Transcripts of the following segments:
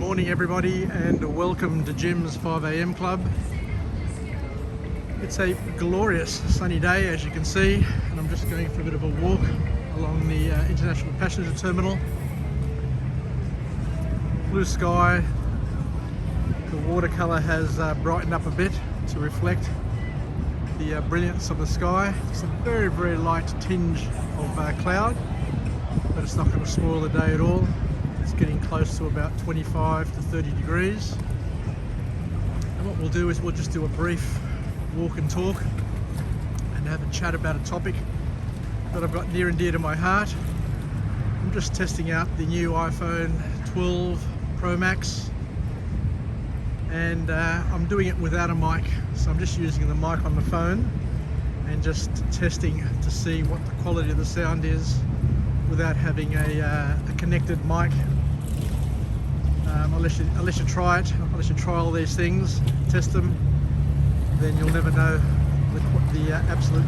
Morning everybody, and welcome to Jim's 5am Club. It's a glorious sunny day, as you can see, and I'm just going for a bit of a walk along the International Passenger Terminal. Blue sky, the watercolour has brightened up a bit to reflect the brilliance of the sky. It's a very, very light tinge of cloud, but it's not going to spoil the day at all. It's getting close to about 25 to 30 degrees. And what we'll do is we'll just do a brief walk and talk and have a chat about a topic that I've got near and dear to my heart. I'm just testing out the new iPhone 12 Pro Max, and I'm doing it without a mic. So I'm just using the mic on the phone and just testing to see what the quality of the sound is without having a connected mic. Unless you try it, unless you try all these things, test them, then you'll never know the absolute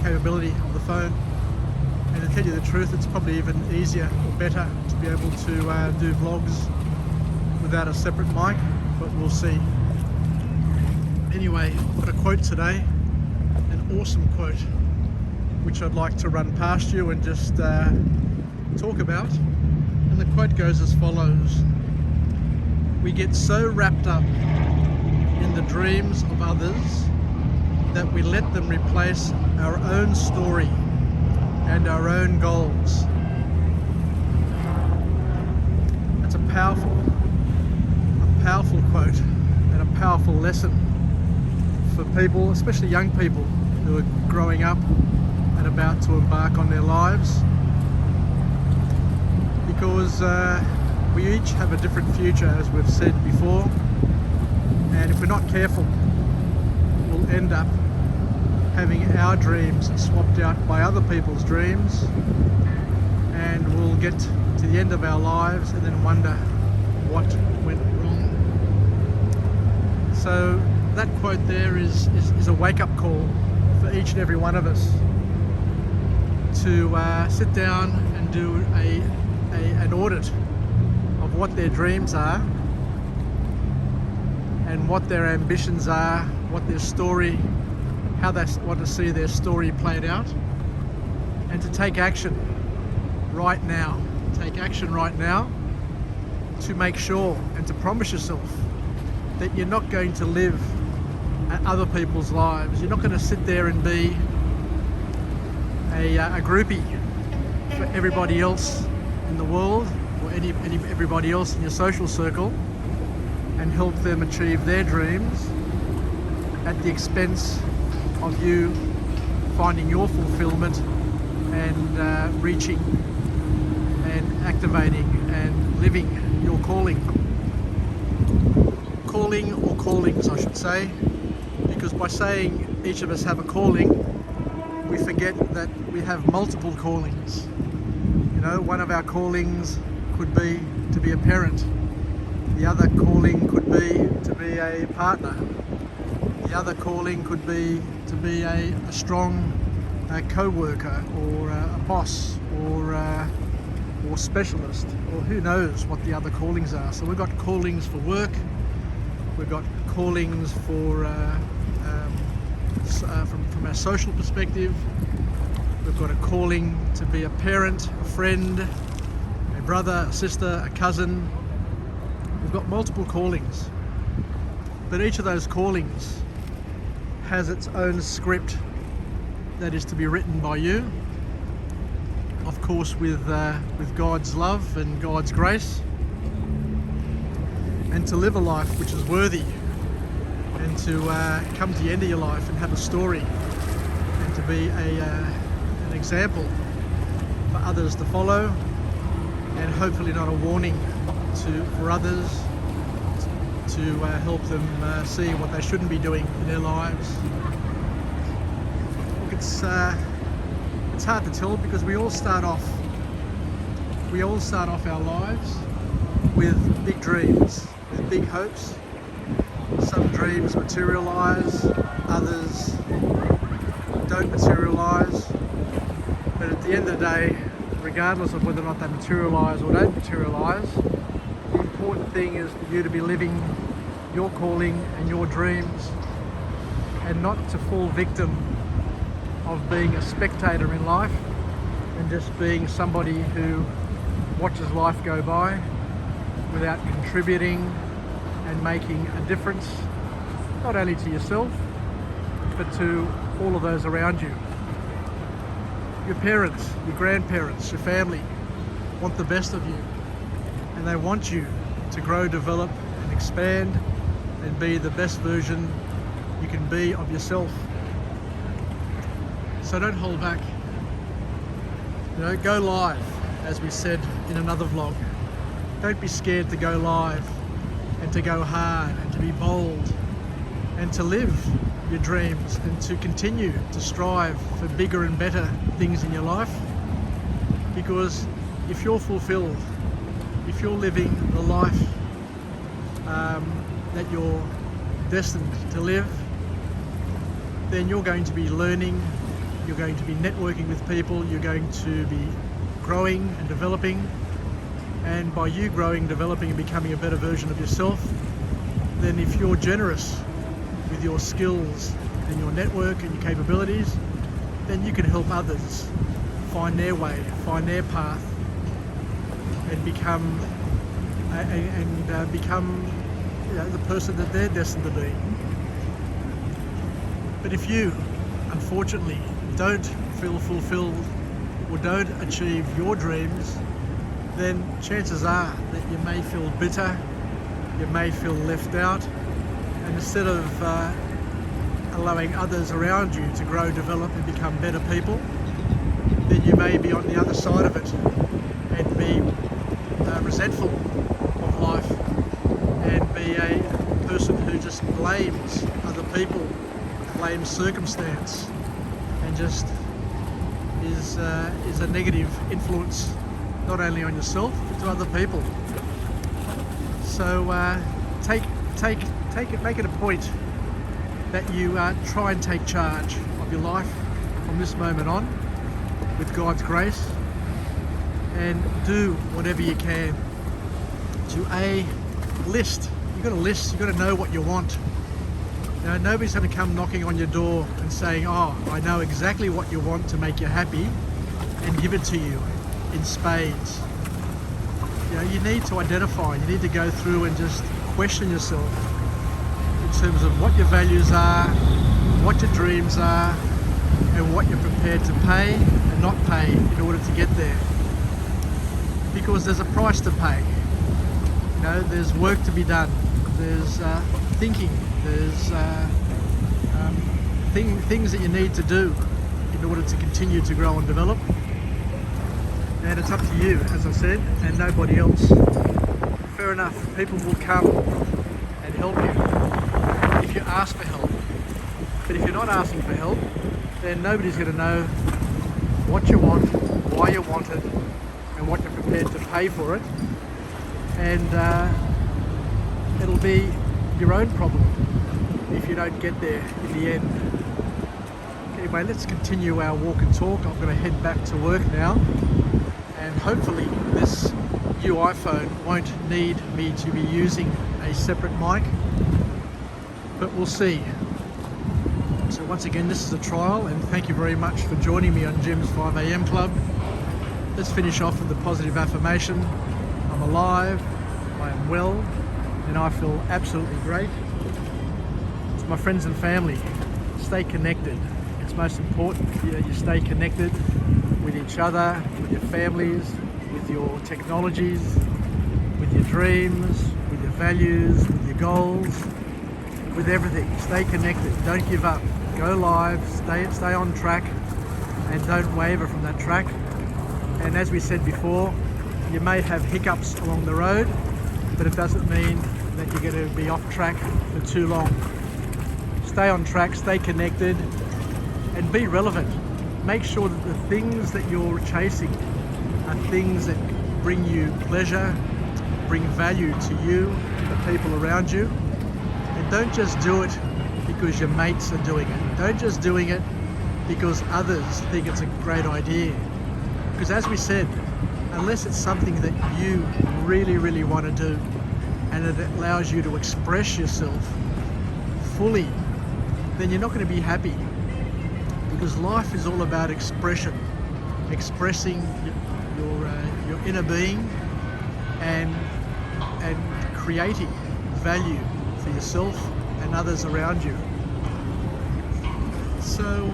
capability of the phone. And to tell you the truth, it's probably even easier or better to be able to do vlogs without a separate mic, but we'll see. Anyway, I've got a quote today, an awesome quote, which I'd like to run past you and just talk about. And the quote goes as follows: "We get so wrapped up in the dreams of others that we let them replace our own story and our own goals." That's a powerful quote and a powerful lesson for people, especially young people who are growing up and about to embark on their lives, because we each have a different future, as we've said before, and if we're not careful, we'll end up having our dreams swapped out by other people's dreams, and we'll get to the end of our lives and then wonder what went wrong. So that quote there is a wake-up call for each and every one of us to sit down and do an audit of what their dreams are and what their ambitions are, what their story, how they want to see their story played out, and to take action right now. Take action right now to make sure and to promise yourself that you're not going to live other people's lives. You're not going to sit there and be a groupie for everybody else in the world, or everybody else in your social circle, and help them achieve their dreams at the expense of you finding your fulfillment and reaching and activating and living your calling. Calling, or callings I should say, because by saying each of us have a calling, we forget that we have multiple callings. You know, one of our callings could be to be a parent. The other calling could be to be a partner. The other calling could be to be a strong co-worker, or a boss, or specialist, or who knows what the other callings are. So we've got callings for work, we've got callings for from our social perspective. We've got a calling to be a parent, a friend, a brother, a sister, a cousin. We've got multiple callings, but each of those callings has its own script that is to be written by you, of course with God's love and God's grace, and to live a life which is worthy, and to come to the end of your life and have a story, and to be an example for others to follow, and hopefully not a warning for others to help them see what they shouldn't be doing in their lives. Look, it's hard to tell, because we all start off our lives with big dreams, with big hopes. Some dreams materialise, others don't materialise, but at the end of the day, regardless of whether or not they materialise or don't materialise, the important thing is for you to be living your calling and your dreams, and not to fall victim of being a spectator in life and just being somebody who watches life go by without contributing and making a difference, not only to yourself but to all of those around you. Your parents, your grandparents, your family want the best of you, and they want you to grow, develop and expand and be the best version you can be of yourself. So don't hold back. Go live, as we said in another vlog. Don't be scared to go live and to go hard and to be bold and to live your dreams and to continue to strive for bigger and better things in your life. Because if you're fulfilled, if you're living the life that you're destined to live, then you're going to be learning, you're going to be networking with people, you're going to be growing and developing. And by you growing, developing and becoming a better version of yourself, then if you're generous with your skills and your network and your capabilities, then you can help others find their way, find their path, and become the person that they're destined to be. But if you, unfortunately, don't feel fulfilled or don't achieve your dreams, then chances are that you may feel bitter, you may feel left out, and instead of allowing others around you to grow, develop and become better people, then you may be on the other side of it and be resentful of life and be a person who just blames other people, blames circumstance, and just is a negative influence not only on yourself but to other people. So make it a point that you try and take charge of your life from this moment on with God's grace, and do whatever you can to list. You've got to list, you've got to know what you want. Nobody's going to come knocking on your door and saying, oh, I know exactly what you want to make you happy, and give it to you in spades. You need to identify, you need to go through and just question yourself in terms of what your values are, what your dreams are, and what you're prepared to pay and not pay in order to get there. Because there's a price to pay. There's work to be done. There's thinking. There's things that you need to do in order to continue to grow and develop. And it's up to you, as I said, and nobody else. Fair enough, people will come and help you if you ask for help. But if you're not asking for help, then nobody's going to know what you want, why you want it, and what you're prepared to pay for it. And it'll be your own problem if you don't get there in the end. Anyway, let's continue our walk and talk. I'm going to head back to work now, and hopefully this new iPhone won't need me to be using a separate mic, but we'll see. So once again, this is a trial, and thank you very much for joining me on Jim's 5 AM Club. Let's finish off with the positive affirmation. I'm alive, I am well, and I feel absolutely great. To my friends and family, stay connected. It's most important you stay connected with each other, with your families, with your technologies, with your dreams, with your values, with your goals, with everything. Stay connected, don't give up, go live, stay on track, and don't waver from that track. And as we said before, you may have hiccups along the road, but it doesn't mean that you're going to be off track for too long. Stay on track, stay connected, and be relevant. Make sure that the things that you're chasing are things that bring you pleasure, bring value to you and the people around you. And don't just do it because your mates are doing it. Don't just doing it because others think it's a great idea. Because as we said, unless it's something that you really, really want to do, and it allows you to express yourself fully, then you're not going to be happy, because life is all about expression, expressing your inner being and creating value for yourself and others around you. So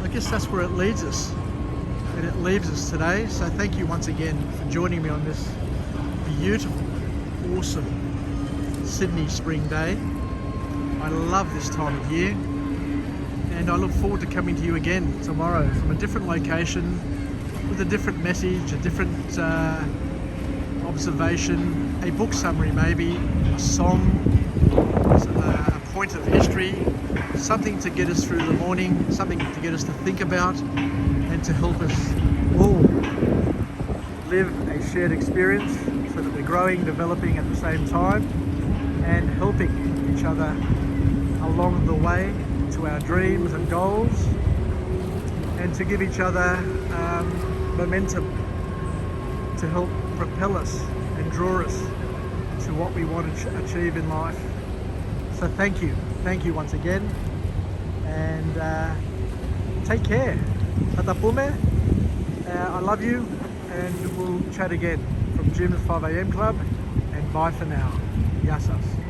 I guess that's where it leads us, and it leaves us today. So thank you once again for joining me on this beautiful, awesome Sydney spring day. I love this time of year, and I look forward to coming to you again tomorrow from a different location with a different message, a different observation, a book summary maybe, a song, a point of history, something to get us through the morning, something to get us to think about and to help us all live a shared experience so that we're growing, developing at the same time and helping each other along the way to our dreams and goals, and to give each other momentum to help propel us and draw us to what we want to achieve in life. So thank you once again, and take care. Tatapume, I love you, and we'll chat again from Jim's 5am Club, and bye for now. Yasas.